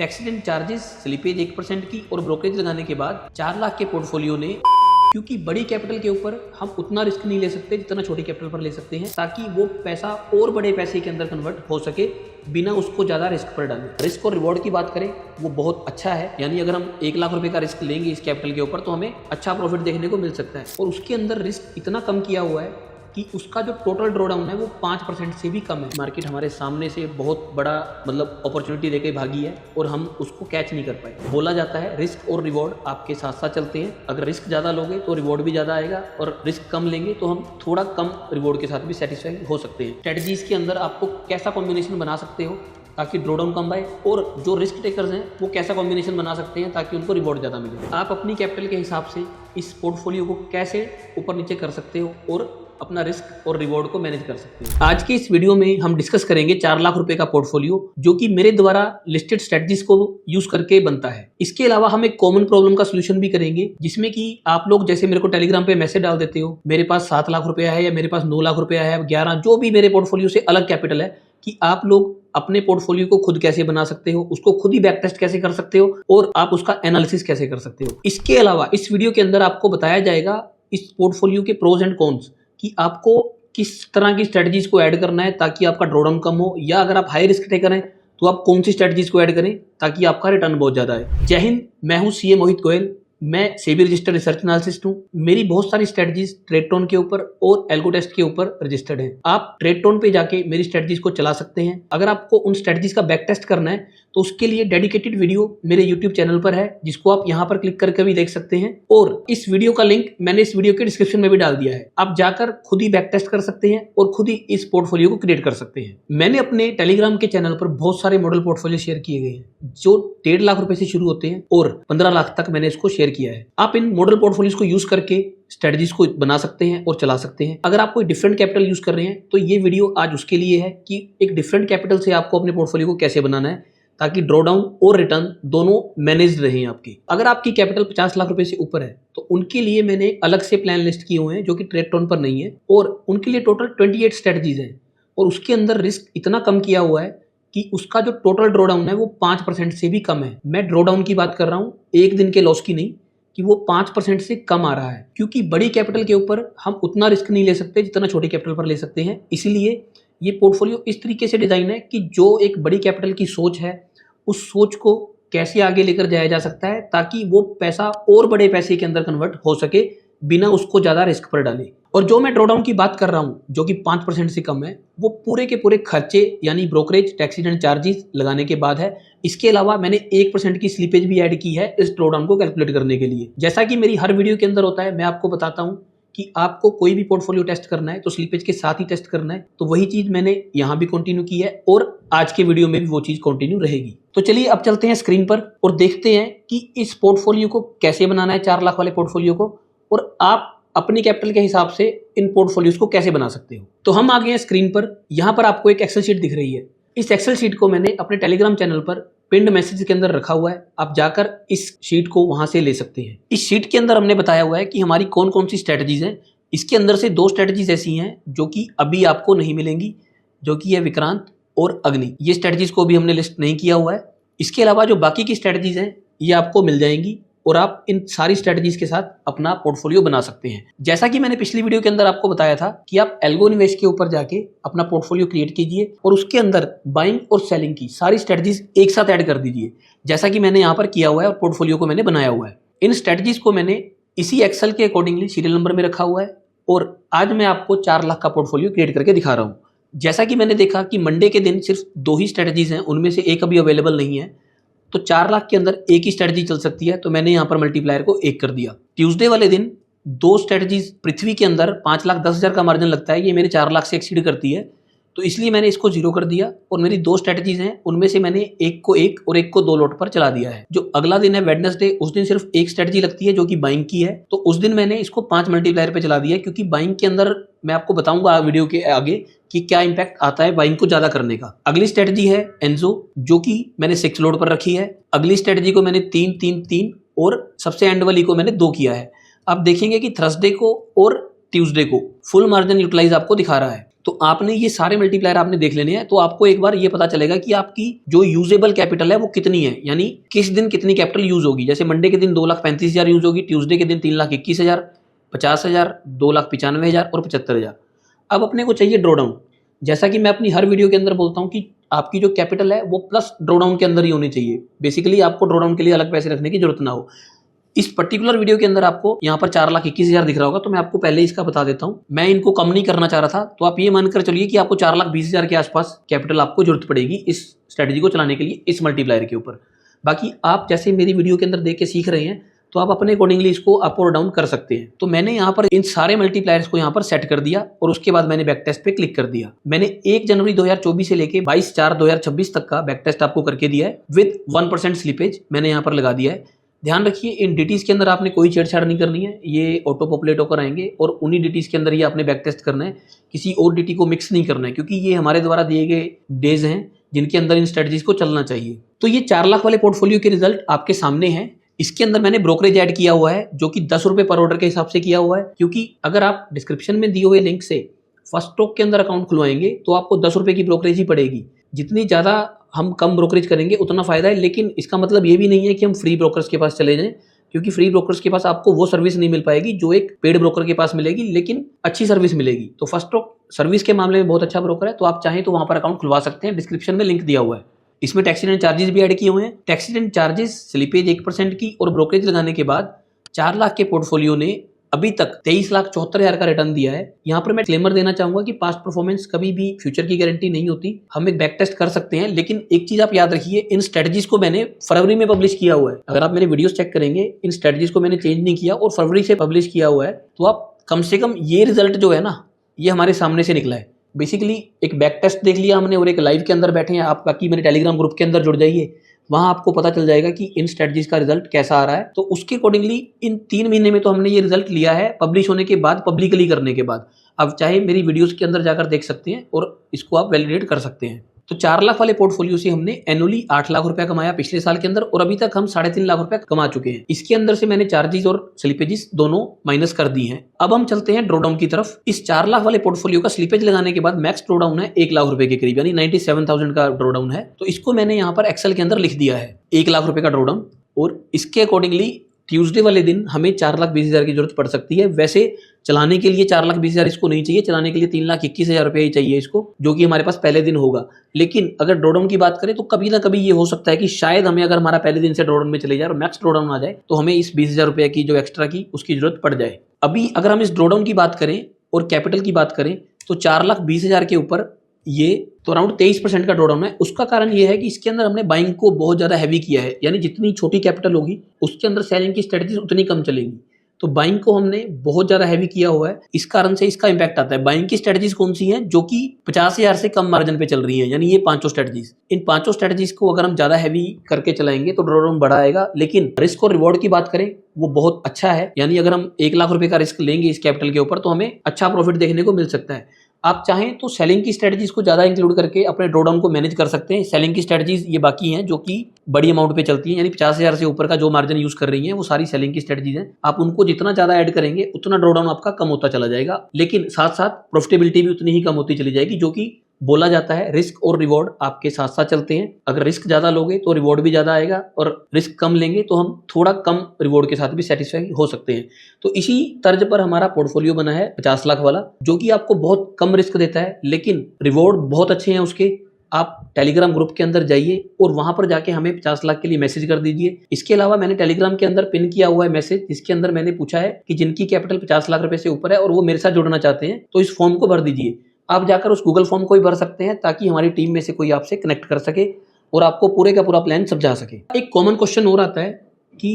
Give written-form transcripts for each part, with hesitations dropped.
Accident charges, slippage 1% की और brokerage लगाने के बाद 4 लाख के पोर्टफोलियो ने, क्योंकि बड़ी कैपिटल के ऊपर हम उतना रिस्क नहीं ले सकते जितना छोटी कैपिटल पर ले सकते हैं, ताकि वो पैसा और बड़े पैसे के अंदर कन्वर्ट हो सके बिना उसको ज़्यादा रिस्क पर डालें। रिस्क और रिवॉर्ड की बात करें, वो बहुत अच्छा है। यानी अगर हम 1 लाख रुपए का रिस्क लेंगे इस कैपिटल के ऊपर तो हमें अच्छा प्रॉफिट देखने को मिल सकता है। और उसके अंदर रिस्क इतना कम किया हुआ है कि उसका जो टोटल ड्रॉडाउन है वो 5% से भी कम है। मार्केट हमारे सामने से बहुत बड़ा अपॉर्चुनिटी देके भागी है और हम उसको कैच नहीं कर पाए। बोला जाता है रिस्क और रिवॉर्ड आपके साथ साथ चलते हैं। अगर रिस्क ज़्यादा लोगे तो रिवॉर्ड भी ज़्यादा आएगा, और रिस्क कम लेंगे तो हम थोड़ा कम रिवॉर्ड के साथ भी सेटिस्फाई हो सकते हैं। स्ट्रेटजीज के अंदर आपको कैसा कॉम्बिनेशन बना सकते हो ताकि ड्रॉडाउन कम आए, और जो रिस्क टेकर्स हैं वो कैसा कॉम्बिनेशन बना सकते हैं ताकि उनको रिवॉर्ड ज़्यादा मिले। आप अपनी कैपिटल के हिसाब से इस पोर्टफोलियो को कैसे ऊपर नीचे कर सकते हो और अपना रिस्क और रिवॉर्ड को मैनेज कर सकते हैं। आज के इस वीडियो में हम डिस्कस करेंगे 4 लाख रुपए का पोर्टफोलियो, जो कि मेरे द्वारा लिस्टेड स्ट्रेटजीज को यूज करके बनता है। इसके अलावा हम एक कॉमन प्रॉब्लम का सोल्यूशन भी करेंगे, जिसमें कि आप लोग जैसे मेरे को टेलीग्राम पे मैसेज डाल देते हो, मेरे पास 7 लाख रुपया है या मेरे पास 9 लाख रुपया है, 11, जो भी मेरे पोर्टफोलियो से अलग कैपिटल है, कि आप लोग अपने पोर्टफोलियो को खुद कैसे बना सकते हो, उसको खुद ही बैक टेस्ट कैसे कर सकते हो और आप उसका एनालिसिस कैसे कर सकते हो। इसके अलावा इस वीडियो के अंदर आपको बताया जाएगा इस पोर्टफोलियो के प्रोज एंड कॉन्स, कि आपको किस तरह की स्ट्रेटजीज को ऐड करना है ताकि आपका ड्रॉडाउन कम हो, या अगर आप हाई रिस्क टेकर हैं तो आप कौन सी स्ट्रेटजीज को ऐड करें ताकि आपका रिटर्न बहुत ज्यादा है। जय हिंद, मैं हूं सीए मोहित गोयल। मैं सेबी रजिस्टर्ड रिसर्च एनालिसिस्ट हूं। मेरी बहुत सारी स्ट्रेटजीज ट्रेडटोन के ऊपर और एल्गो टेस्ट के ऊपर रजिस्टर्ड हैं। आप ट्रेडटोन पे जाके मेरी स्ट्रेटजीज को चला सकते हैं। अगर आपको उन स्ट्रेटजीज का बैक टेस्ट करना है तो उसके लिए डेडिकेटेड वीडियो मेरे यूट्यूब चैनल पर है, जिसको आप यहाँ पर क्लिक करके भी देख सकते हैं, और इस वीडियो का लिंक मैंने इस वीडियो के डिस्क्रिप्शन में भी डाल दिया है। आप जाकर खुद ही बैक टेस्ट कर सकते हैं और खुद ही इस पोर्टफोलियो को क्रिएट कर सकते हैं। मैंने अपने टेलीग्राम के चैनल पर बहुत सारे मॉडल पोर्टफोलियो शेयर किए गए हैं, जो 1.5 लाख रुपए से शुरू होते हैं और 15 लाख तक मैंने इसको शेयर किया है। आप इन मॉडल पोर्टफोलियोज को यूज करके स्ट्रेटजीज को बना सकते हैं और चला सकते हैं। अगर आप कोई डिफरेंट कैपिटल यूज कर रहे हैं तो ये वीडियो आज उसके लिए है कि एक डिफरेंट कैपिटल से आपको अपने पोर्टफोलियो को कैसे बनाना है ताकि ड्रॉडाउन और रिटर्न दोनों मैनेज रहे आपकी। अगर आपकी कैपिटल 50 लाख रुपए से ऊपर है तो उनके लिए मैंने अलग से प्लान लिस्ट किए हुए हैं, जो कि ट्रेडटोन पर नहीं है, और उनके लिए टोटल 28 स्ट्रेटजीज हैं, और उसके अंदर रिस्क इतना कम किया हुआ है कि उसका जो टोटल ड्रॉडाउन है वो 5% से भी कम है। मैं ड्रॉडाउन की बात कर रहा हूँ, एक दिन के लॉस की नहीं, कि वो 5% से कम आ रहा है, क्योंकि बड़ी कैपिटल के ऊपर हम उतना रिस्क नहीं ले सकते जितना छोटी कैपिटल पर ले सकते हैं। इसीलिए ये पोर्टफोलियो इस तरीके से डिजाइन है कि जो एक बड़ी कैपिटल की सोच है, उस सोच को कैसे आगे लेकर जाया जा सकता है ताकि वो पैसा और बड़े पैसे के अंदर कन्वर्ट हो सके बिना उसको ज्यादा रिस्क पर डाले। और जो मैं ड्रॉडाउन की बात कर रहा हूँ, जो कि 5% से कम है, वो पूरे के पूरे खर्चे यानी ब्रोकरेज, टैक्सेस एंड चार्जेस लगाने के बाद है। इसके अलावा मैंने 1% की स्लीपेज भी ऐड की है इस ड्रॉडाउन को कैलकुलेट करने के लिए। जैसा कि मेरी हर वीडियो के अंदर होता है, मैं आपको बताता हूँ कि आपको कोई भी पोर्टफोलियो टेस्ट करना है तो स्लीपेज के साथ ही टेस्ट करना है। तो वही चीज मैंने यहाँ भी कंटिन्यू की है और आज के वीडियो में भी वो चीज कंटिन्यू रहेगी। तो चलिए अब चलते हैं स्क्रीन पर और देखते हैं कि इस पोर्टफोलियो को कैसे बनाना है, 4 लाख वाले पोर्टफोलियो को, और आप अपनी कैपिटल के हिसाब से इन पोर्टफोलियोज को कैसे बना सकते हो। तो हम आ गए हैं स्क्रीन पर। यहाँ पर आपको एक एक्सेल शीट दिख रही है। इस एक्सेल शीट को मैंने अपने टेलीग्राम चैनल पर पिंड मैसेज के अंदर रखा हुआ है। आप जाकर इस शीट को वहां से ले सकते हैं। इस शीट के अंदर हमने बताया हुआ है कि हमारी कौन कौन सी स्ट्रेटजीज हैं। इसके अंदर से 2 स्ट्रेटजीज ऐसी हैं जो कि अभी आपको नहीं मिलेंगी, जो कि है विक्रांत और अग्नि। ये स्ट्रेटजीज को भी हमने लिस्ट नहीं किया हुआ है। इसके अलावा जो बाकी की स्ट्रेटजीज हैं ये आपको मिल जाएंगी और आप इन सारी स्ट्रेटजीज के साथ अपना पोर्टफोलियो बना सकते हैं। जैसा कि मैंने पिछली वीडियो के अंदर आपको बताया था कि आप एल्गो निवेश के ऊपर जाके अपना पोर्टफोलियो क्रिएट कीजिए और उसके अंदर बाइंग और सेलिंग की सारी स्ट्रेटजीज एक साथ ऐड कर दीजिए, जैसा कि मैंने यहाँ पर किया हुआ है और पोर्टफोलियो को मैंने बनाया हुआ है। इन स्ट्रेटजीज को मैंने इसी एक्सेल के अकॉर्डिंगली सीरियल नंबर में रखा हुआ है और आज मैं आपको 4 लाख का पोर्टफोलियो क्रिएट करके दिखा रहा हूँ। जैसा कि मैंने देखा कि मंडे के दिन सिर्फ 2 ही स्ट्रेटजीज हैं, उनमें से एक अभी अवेलेबल नहीं है, तो 4 लाख के अंदर एक ही स्ट्रेटजी चल सकती है, तो मैंने यहाँ पर मल्टीप्लायर को 1 कर दिया। ट्यूसडे वाले दिन 2 स्ट्रेटजीज पृथ्वी के अंदर 5,10,000 का मार्जिन लगता है, ये मेरे 4 लाख से एक्सीड करती है, तो इसलिए मैंने इसको 0 कर दिया और मेरी 2 स्ट्रेटजीज हैं, उनमें से मैंने एक को 1 और एक को 2 लॉट पर चला दिया है। जो अगला दिन है वेडनेसडे, उस दिन सिर्फ एक स्ट्रेटजी लगती है जो कि बाइंग की है, तो उस दिन मैंने इसको 5 मल्टीप्लायर पे चला दिया, क्योंकि बाइंग के अंदर मैं आपको बताऊंगा वीडियो के आगे कि क्या इंपैक्ट आता है बाइंग को ज्यादा करने का। अगली स्ट्रेटजी है एनजो, जो कि मैंने 6 लोड पर रखी है। अगली स्ट्रेटजी को मैंने 3, 3, 3 और सबसे एंड वाली को मैंने 2 किया है। आप देखेंगे कि थर्सडे को और ट्यूसडे को फुल मार्जिन यूटिलाइज आपको दिखा रहा है। तो तो आपने ये सारे मल्टीप्लायर आपने देख लेने हैं, तो आपको एक बार ये पता चलेगा कि आपकी जो यूजेबल कैपिटल है वो कितनी है, यानी किस दिन कितनी कैपिटल यूज होगी। जैसे मंडे के दिन 2,35,000 यूज होगी, ट्यूसडे के दिन 3,21,000, 50,000, 2,95,000 और 75,000। अब अपने को चाहिए ड्रॉडाउन। जैसा कि मैं अपनी हर वीडियो के अंदर बोलता हूँ कि आपकी जो कैपिटल है वो प्लस ड्रॉडाउन के अंदर ही होनी चाहिए। बेसिकली आपको ड्रॉडाउन के लिए अलग पैसे रखने की जरूरत ना हो। इस पर्टिकुलर वीडियो के अंदर आपको यहाँ पर 4,21,000 दिख रहा होगा, तो मैं आपको पहले इसका बता देता हूँ। मैं इनको कम नहीं करना चाह रहा था, तो आप ये मानकर चलिए कि आपको 4,20,000 के आसपास कैपिटल आपको जरूरत पड़ेगी इस स्ट्रेटजी को चलाने के लिए, इस मल्टीप्लायर के ऊपर। बाकी आप जैसे मेरी वीडियो के अंदर देख के सीख रहे हैं, तो आप अपने अकॉर्डिंगली इसको अप और डाउन कर सकते हैं। तो मैंने यहाँ पर इन सारे मल्टीप्लायर्स को यहाँ पर सेट कर दिया और उसके बाद मैंने बैक टेस्ट पे क्लिक कर दिया। मैंने 1 जनवरी 2024 से लेके 22/4/2026 तक का बैक टेस्ट आपको करके दिया है विद 1% स्लिपेज मैंने यहाँ पर लगा दिया है। ध्यान रखिए, इन डिटीज के अंदर आपने कोई छेड़छाड़ नहीं करनी है, ये ऑटो पॉपुलेट होकर आएंगे और उन्हीं डिटीज के अंदर ही आपने बैक टेस्ट करना है। किसी और डिटी को मिक्स नहीं करना है, क्योंकि ये हमारे द्वारा दिए गए डेज हैं जिनके अंदर इन स्ट्रेटजीज को चलना चाहिए। तो ये 4 लाख वाले पोर्टफोलियो के रिजल्ट आपके सामने हैं। इसके अंदर मैंने ब्रोकरेज ऐड किया हुआ है, जो कि 10 रुपए पर ऑर्डर के हिसाब से किया हुआ है, क्योंकि अगर आप डिस्क्रिप्शन में दिए हुए लिंक से फर्स्ट स्टॉक के अंदर अकाउंट खुलवाएंगे तो आपको 10 रुपए की ब्रोकरेज ही पड़ेगी। जितनी ज़्यादा हम कम ब्रोकरेज करेंगे उतना फायदा है, लेकिन इसका मतलब ये भी नहीं है कि हम फ्री ब्रोकर्स के पास चले जाएं, क्योंकि फ्री ब्रोकर्स के पास आपको वो सर्विस नहीं मिल पाएगी जो एक पेड ब्रोकर के पास मिलेगी, लेकिन अच्छी सर्विस मिलेगी। तो फर्स्ट स्टॉक सर्विस के मामले में बहुत अच्छा ब्रोकर है, तो आप चाहें तो वहां पर अकाउंट खुलवा सकते हैं। डिस्क्रिप्शन में लिंक दिया हुआ है। इसमें टैक्स एंड चार्जेस भी ऐड किए हुए हैं। टैक्स एंड चार्जेस, स्लिपेज 1% की और ब्रोकरेज लगाने के बाद 4 लाख के पोर्टफोलियो ने अभी तक 23,74,000 का रिटर्न दिया है। यहाँ पर मैं क्लेमर देना चाहूंगा कि पास्ट परफॉर्मेंस कभी भी फ्यूचर की गारंटी नहीं होती। हम एक बैक टेस्ट कर सकते हैं, लेकिन एक चीज आप याद रखिए, इन स्ट्रेटजीज को मैंने फरवरी में पब्लिश किया हुआ है। अगर आप मेरे वीडियोस चेक करेंगे, इन स्ट्रेटजीज को मैंने चेंज नहीं किया और फरवरी से पब्लिश किया हुआ है। तो आप कम से कम ये रिजल्ट जो है ना, ये हमारे सामने से निकला है। बेसिकली एक बैक टेस्ट देख लिया हमने और एक लाइव के अंदर बैठे हैं आप। बाकी मेरे टेलीग्राम ग्रुप के अंदर जुड़ जाइए, वहां आपको पता चल जाएगा कि इन स्ट्रेटजीज का रिजल्ट कैसा आ रहा है। तो उसके अकॉर्डिंगली इन 3 महीने में तो हमने ये रिजल्ट लिया है, पब्लिश होने के बाद, पब्लिकली करने के बाद। अब चाहे मेरी वीडियोस के अंदर जाकर देख सकते हैं और इसको आप वैलिडेट कर सकते हैं। तो 4 लाख वाले पोर्टफोलियो से हमने एनुअली 8 लाख रुपया कमाया पिछले साल के अंदर, और अभी तक हम 3.5 लाख रुपया कमा चुके हैं। इसके अंदर से मैंने चार्जेस और स्लिपेजेस दोनों माइनस कर दी हैं। अब हम चलते हैं ड्रॉडाउन की तरफ। इस 4 लाख वाले पोर्टफोलियो का स्लिपेज लगाने के बाद मैक्स ड्रॉडाउन है 1 लाख रुपए के करीब, यानी 97,000 का ड्रॉडाउन है। तो इसको मैंने यहाँ पर एक्सेल के अंदर लिख दिया है 1 लाख रुपए का ड्रॉडाउन, और इसके अकॉर्डिंगली ट्यूसडे वाले दिन हमें 4,20,000 की जरूरत पड़ सकती है। वैसे चलाने के लिए 4,20,000 इसको नहीं चाहिए, चलाने के लिए 3,21,000 रुपये ही चाहिए इसको, जो कि हमारे पास पहले दिन होगा। लेकिन अगर ड्रॉडाउन की बात करें तो कभी ना कभी ये हो सकता है कि शायद हमें, अगर हमारा पहले दिन से ड्रॉडाउन में चले जाए और मैक्स ड्रॉडाउन आ जाए, तो हमें इस 20,000 रुपये की जो एक्स्ट्रा की उसकी जरूरत पड़ जाए। अभी अगर हम इस ड्रॉडाउन की बात करें और कैपिटल की बात करें तो 4,20,000 के ऊपर ये तो अराउंड 23% का ड्रॉडाउन है। उसका कारण ये है कि इसके अंदर हमने बाइंग को बहुत ज्यादा हैवी किया है, यानी जितनी छोटी कैपिटल होगी उसके अंदर सेलिंग की स्ट्रेटजी उतनी कम चलेगी। तो बाइंग को हमने बहुत ज्यादा हैवी किया हुआ है, इस कारण से इसका इंपैक्ट आता है। बाइंग की स्ट्रेटजीज कौन सी हैं? जो कि 50,000 से कम मार्जिन पे चल रही हैं, यानी ये 5 स्ट्रेटजीज। इन 5 स्ट्रेटजीज को अगर हम ज्यादा हैवी करके चलाएंगे तो ड्रॉडाउन बड़ा आएगा। लेकिन रिस्क और रिवॉर्ड की बात करें वो बहुत अच्छा है, यानी अगर हम 1 लाख रुपए का रिस्क लेंगे इस कैपिटल के ऊपर तो हमें अच्छा प्रॉफिट देखने को मिल सकता है। आप चाहें तो सेलिंग की स्ट्रेटजीज को ज्यादा इंक्लूड करके अपने ड्रॉडाउन को मैनेज कर सकते हैं। सेलिंग की स्ट्रेटजीज ये बाकी हैं जो कि बड़ी अमाउंट पे चलती हैं, यानी 50,000 से ऊपर का जो मार्जिन यूज कर रही हैं वो सारी सेलिंग की स्ट्रेटजीज हैं। आप उनको जितना ज्यादा ऐड करेंगे उतना ड्रॉडाउन आपका कम होता चला जाएगा, लेकिन साथ साथ प्रॉफिटेबिलिटी भी उतनी ही कम होती चली जाएगी। जो कि बोला जाता है रिस्क और रिवॉर्ड आपके साथ साथ चलते हैं। अगर रिस्क ज्यादा लोगे तो रिवॉर्ड भी ज्यादा आएगा, और रिस्क कम लेंगे तो हम थोड़ा कम रिवॉर्ड के साथ भी सेटिस्फाई हो सकते हैं। तो इसी तर्ज पर हमारा पोर्टफोलियो बना है 50 लाख वाला, जो कि आपको बहुत कम रिस्क देता है लेकिन रिवॉर्ड बहुत अच्छे हैं उसके। आप टेलीग्राम ग्रुप के अंदर जाइए और वहां पर जाके हमें 50 लाख के लिए मैसेज कर दीजिए। इसके अलावा मैंने टेलीग्राम के अंदर पिन किया हुआ है मैसेज, जिसके अंदर मैंने पूछा है कि जिनकी कैपिटल 50 लाख रुपए से ऊपर है और वो मेरे साथ जुड़ना चाहते हैं तो इस फॉर्म को भर दीजिए। आप जाकर उस गूगल फॉर्म को भी भर सकते हैं ताकि हमारी टीम में से कोई आपसे कनेक्ट कर सके और आपको पूरे का पूरा प्लान समझा सके। एक कॉमन क्वेश्चन और आता है कि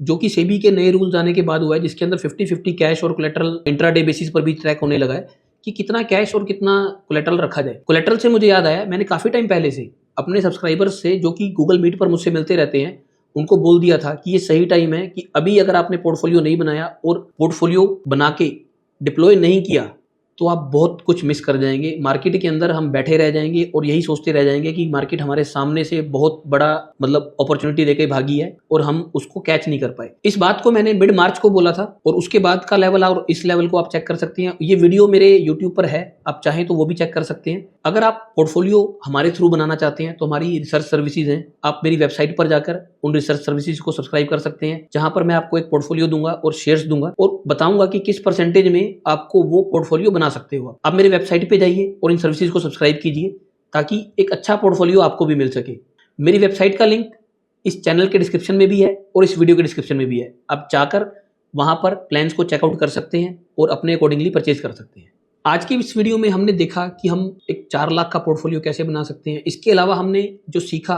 जो कि सेबी के नए रूल्स आने के बाद हुआ है, जिसके अंदर 50-50 कैश और कोलेटरल इंट्राडे बेसिस पर भी ट्रैक होने लगा है कि कितना कैश और कितना कोलेटरल रखा जाए। कोलेटरल से मुझे याद आया, मैंने काफी टाइम पहले से अपने सब्सक्राइबर्स से जो कि गूगल मीट पर मुझसे मिलते रहते हैं उनको बोल दिया था कि ये सही टाइम है कि अभी अगर आपने पोर्टफोलियो नहीं बनाया और पोर्टफोलियो बना के डिप्लॉय नहीं किया तो आप बहुत कुछ मिस कर जाएंगे। मार्केट के अंदर हम बैठे रह जाएंगे और यही सोचते रह जाएंगे कि मार्केट हमारे सामने से बहुत बड़ा मतलब अपॉर्चुनिटी देके भागी है और हम उसको कैच नहीं कर पाए। इस बात को मैंने मिड मार्च को बोला था और उसके बाद का लेवल और इस लेवल को आप चेक कर सकते हैं। ये वीडियो मेरे यूट्यूब पर है, आप चाहें तो वो भी चेक कर सकते हैं। अगर आप पोर्टफोलियो हमारे थ्रू बनाना चाहते हैं तो हमारी रिसर्च सर्विसेज हैं, आप मेरी वेबसाइट पर जाकर उन रिसर्च सर्विसेज को सब्सक्राइब कर सकते हैं, जहां पर मैं आपको एक पोर्टफोलियो दूंगा और शेयर्स दूंगा और बताऊंगा कि किस परसेंटेज में आपको वो पोर्टफोलियो बना सकते हो। आप मेरी वेबसाइट पे जाइए और इन सर्विसेज को सब्सक्राइब कीजिए ताकि एक अच्छा पोर्टफोलियो आपको भी मिल सके। मेरी वेबसाइट का लिंक इस चैनल के डिस्क्रिप्शन में भी है और इस वीडियो के डिस्क्रिप्शन में भी है। आप जाकर वहां पर प्लान्स को चेकआउट कर सकते हैं और अपने अकॉर्डिंगली परचेज कर सकते हैं। आज की इस वीडियो में हमने देखा कि हम एक 4 लाख का पोर्टफोलियो कैसे बना सकते हैं। इसके अलावा हमने जो सीखा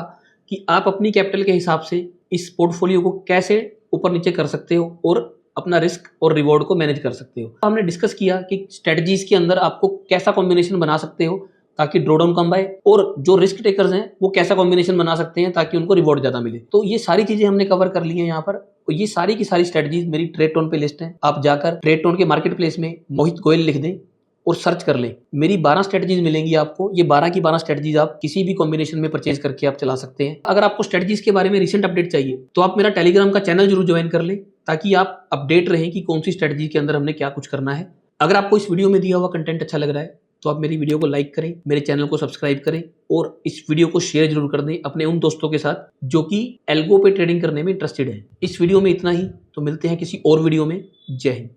कि आप अपनी कैपिटल के हिसाब से इस पोर्टफोलियो को कैसे ऊपर नीचे कर सकते हो और अपना रिस्क और रिवॉर्ड को मैनेज कर सकते हो। हमने डिस्कस किया कि स्ट्रेटजीज के अंदर आपको कैसा कॉम्बिनेशन बना सकते हो ताकि ड्रॉडाउन कम आए, और जो रिस्क टेकर्स हैं वो कैसा कॉम्बिनेशन बना सकते हैं ताकि उनको रिवॉर्ड ज्यादा मिले। तो ये सारी चीजें हमने कवर कर ली हैं यहाँ पर। और ये सारी की सारी स्ट्रेटजीज मेरी ट्रेडटोन पे लिस्ट है। आप जाकर ट्रेडटोन के मार्केट प्लेस में मोहित गोयल लिख दें और सर्च कर लें, मेरी 12 स्ट्रेटजीज मिलेंगी आपको। ये 12 की 12 स्ट्रेटजीज आप किसी भी कॉम्बिनेशन में परचेज करके आप चला सकते हैं। अगर आपको स्ट्रेटजीज के बारे में रिसेंट अपडेट चाहिए तो आप मेरा टेलीग्राम का चैनल जरूर ज्वाइन कर लें ताकि आप अपडेट रहें कि कौन सी स्ट्रेटजी के अंदर हमने क्या कुछ करना है। अगर आपको इस वीडियो में दिया हुआ कंटेंट अच्छा लग रहा है तो आप मेरी वीडियो को लाइक करें, मेरे चैनल को सब्सक्राइब करें और इस वीडियो को शेयर जरूर कर दें अपने उन दोस्तों के साथ जो कि एल्गो पे ट्रेडिंग करने में इंटरेस्टेड है। इस वीडियो में इतना ही, तो मिलते हैं किसी और वीडियो में। जय हिंद।